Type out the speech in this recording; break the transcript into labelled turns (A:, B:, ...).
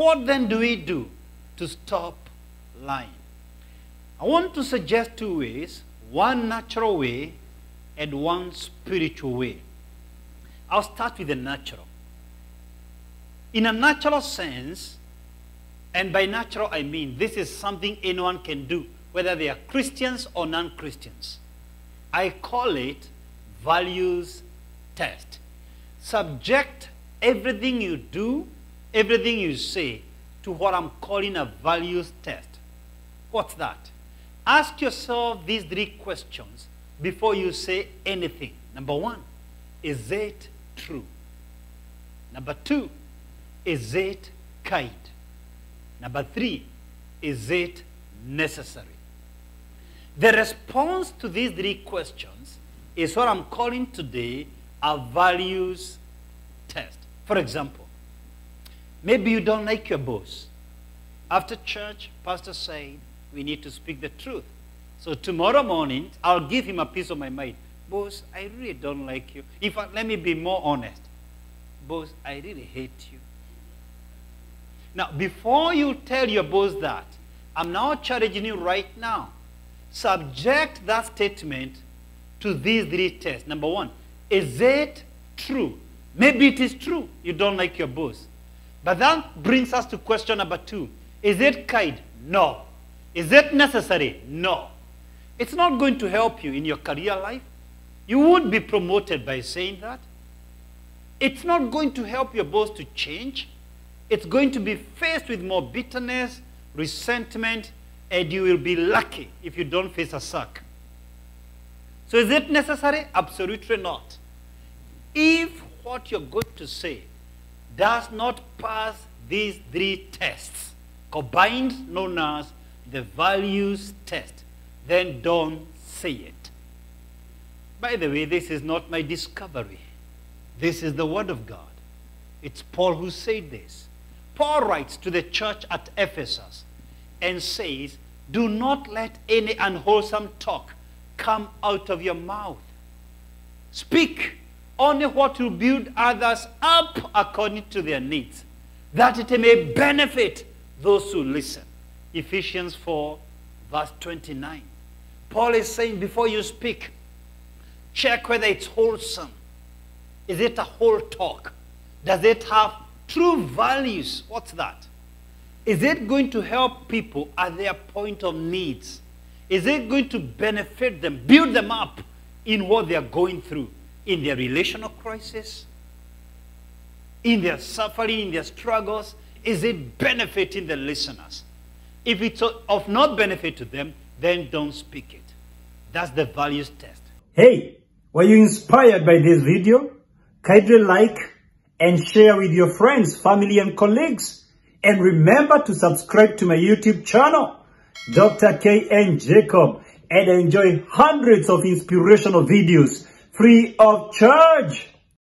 A: What then do we do to stop lying? I want to suggest two ways, one natural way and one spiritual way. I'll start with the natural. In a natural sense, and by natural I mean this is something anyone can do, whether they are Christians or non-Christians. I call it values test. Subject everything you do, everything you say, to what I'm calling a values test. What's that? Ask yourself these three questions before you say anything. Number one, is it true? Number two, is it kind? Number three, is it necessary? The response to these three questions is what I'm calling today a values test. For example, maybe you don't like your boss. After church, pastor said, we need to speak the truth. So tomorrow morning, I'll give him a piece of my mind. Boss, I really don't like you. In fact, let me be more honest. Boss, I really hate you. Now, before you tell your boss that, I'm now challenging you right now. Subject that statement to these three tests. Number one, is it true? Maybe it is true you don't like your boss. But that brings us to question number two. Is it kind? No. Is it necessary? No. It's not going to help you in your career life. You would be promoted by saying that. It's not going to help your boss to change. It's going to be faced with more bitterness, resentment, and you will be lucky if you don't face a sack. So is it necessary? Absolutely not. If what you're going to say does not pass these three tests, combined known as the values test, then don't say it. By the way, this is not my discovery. This is the Word of God. It's Paul who said this. Paul writes to the church at Ephesus and says, do not let any unwholesome talk come out of your mouth. Speak only what will build others up according to their needs, that it may benefit those who listen. Ephesians 4, verse 29. Paul is saying before you speak, check whether it's wholesome. Is it a whole talk? Does it have true values? What's that? Is it going to help people at their point of needs? Is it going to benefit them, build them up in what they are going through? In their relational crisis? In their suffering, in their struggles? Is it benefiting the listeners? If it's of no benefit to them, then don't speak it. That's the values test.
B: Hey, were you inspired by this video? Kindly like and share with your friends, family and colleagues. And remember to subscribe to my YouTube channel, Dr. K.N. Jacob, and enjoy hundreds of inspirational videos free of charge.